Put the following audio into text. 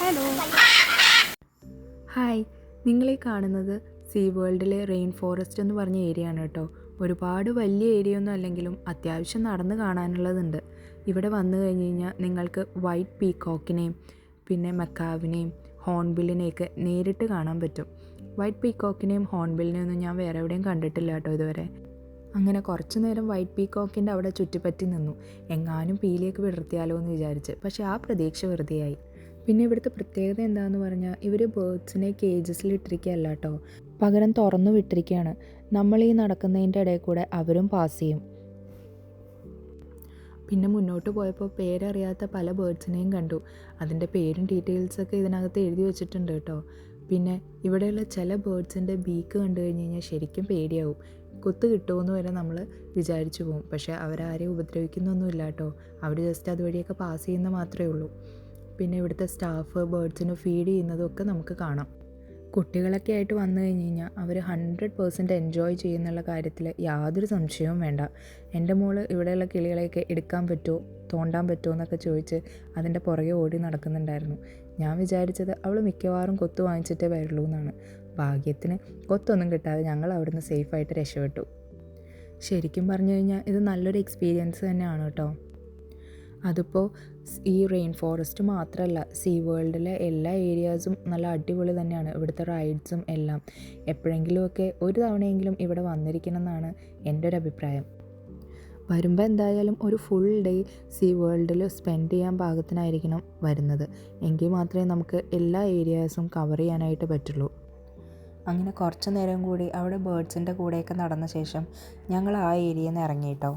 Hello hi, നിങ്ങളീ കാണുന്നത് see വേൾഡിലെ rain forest എന്ന് പറഞ്ഞ ഏരിയ ആണ് കേട്ടോ. ഒരുപാട് വലിയ ഏരിയ ഒന്നും അല്ലെങ്കിലും അത്യാവശ്യം നടന്ന് കാണാനുള്ളതുണ്ട്. ഇവിടെ വന്നു കഴിഞ്ഞ് കഴിഞ്ഞാൽ നിങ്ങൾക്ക് വൈറ്റ് പീക്കോക്കിനെയും പിന്നെ മക്കാവിനെയും ഹോൺബില്ലിനെയൊക്കെ നേരിട്ട് കാണാൻ പറ്റും. വൈറ്റ് പീക്കോക്കിനെയും ഹോൺബില്ലിനെയും ഒന്നും ഞാൻ വേറെ എവിടെയും കണ്ടിട്ടില്ല കേട്ടോ ഇതുവരെ. അങ്ങനെ കുറച്ച് നേരം വൈറ്റ് പീക്കോക്കിൻ്റെ അവിടെ ചുറ്റിപ്പറ്റി നിന്നു, എങ്ങാനും പീലിയൊക്കെ വിടർത്തിയാലോ എന്ന് വിചാരിച്ച്. പക്ഷേ ആ പ്രതീക്ഷ വെറുതെയായി. പിന്നെ ഇവിടുത്തെ പ്രത്യേകത എന്താണെന്ന് പറഞ്ഞാൽ ഇവർ ബേർഡ്സിനെ കേജസിൽ ഇട്ടിരിക്കുകയല്ല കേട്ടോ, പകരം തുറന്നു വിട്ടിരിക്കുകയാണ്. നമ്മൾ ഈ നടക്കുന്നതിൻ്റെ ഇടയിൽ കൂടെ അവരും പാസ് ചെയ്യും. പിന്നെ മുന്നോട്ട് പോയപ്പോൾ പേരറിയാത്ത പല ബേർഡ്സിനെയും കണ്ടു. അതിൻ്റെ പേരും ഡീറ്റെയിൽസൊക്കെ ഇതിനകത്ത് എഴുതി വെച്ചിട്ടുണ്ട് കേട്ടോ. പിന്നെ ഇവിടെയുള്ള ചില ബേർഡ്സിൻ്റെ ബീക്ക് കണ്ടു കഴിഞ്ഞ് കഴിഞ്ഞാൽ ശരിക്കും പേടിയാവും. കുത്ത് കിട്ടുമെന്ന് വരെ നമ്മൾ വിചാരിച്ചു പോകും. പക്ഷേ അവരാരെയും ഉപദ്രവിക്കുന്നൊന്നുമില്ല കേട്ടോ, അവർ ജസ്റ്റ് അതുവഴിയൊക്കെ പാസ് ചെയ്യുന്ന മാത്രമേ ഉള്ളൂ. പിന്നെ ഇവിടുത്തെ സ്റ്റാഫ് ബേർഡ്സിന് ഫീഡ് ചെയ്യുന്നതൊക്കെ നമുക്ക് കാണാം. കുട്ടികളൊക്കെ ആയിട്ട് വന്നു കഴിഞ്ഞ് കഴിഞ്ഞാൽ അവർ 100% എൻജോയ് ചെയ്യുന്നുള്ള കാര്യത്തിൽ യാതൊരു സംശയവും വേണ്ട. എൻ്റെ മോള് ഇവിടെയുള്ള കിളികളെയൊക്കെ എടുക്കാൻ പറ്റുമോ, തോണ്ടാൻ പറ്റുമോ എന്നൊക്കെ ചോദിച്ച് അതിൻ്റെ പുറകെ ഓടി നടക്കുന്നുണ്ടായിരുന്നു. ഞാൻ വിചാരിച്ചത് അവൾ മിക്കവാറും കൊത്ത് വാങ്ങിച്ചിട്ടേ വരുള്ളൂ എന്നാണ്. ഭാഗ്യത്തിന് കൊത്തൊന്നും കിട്ടാതെ ഞങ്ങൾ അവിടുന്ന് സേഫായിട്ട് രക്ഷപ്പെട്ടു. ശരിക്കും പറഞ്ഞു കഴിഞ്ഞാൽ ഇത് നല്ലൊരു എക്സ്പീരിയൻസ് തന്നെയാണ് കേട്ടോ. അതിപ്പോൾ ഈ റെയിൻ ഫോറസ്റ്റ് മാത്രമല്ല, സീ വേൾഡിലെ എല്ലാ ഏരിയാസും നല്ല അടിപൊളി തന്നെയാണ്. ഇവിടുത്തെ റൈഡ്സും എല്ലാം എപ്പോഴെങ്കിലുമൊക്കെ ഒരു തവണയെങ്കിലും ഇവിടെ വന്നിരിക്കണം എന്നാണ് എൻ്റെ ഒരു അഭിപ്രായം. വരുമ്പോൾ എന്തായാലും ഒരു ഫുൾ ഡേ സീ വേൾഡിൽ സ്പെൻഡ് ചെയ്യാൻ പാകത്തിനായിരിക്കണം വരുന്നത്. എങ്കിൽ മാത്രമേ നമുക്ക് എല്ലാ ഏരിയാസും കവർ ചെയ്യാനായിട്ട് പറ്റുള്ളൂ. അങ്ങനെ കുറച്ച് നേരം കൂടി അവിടെ ബേർഡ്സിൻ്റെ കൂടെയൊക്കെ നടന്ന ശേഷം ഞങ്ങൾ ആ ഏരിയയിൽ നിന്ന് ഇറങ്ങി കേട്ടോ.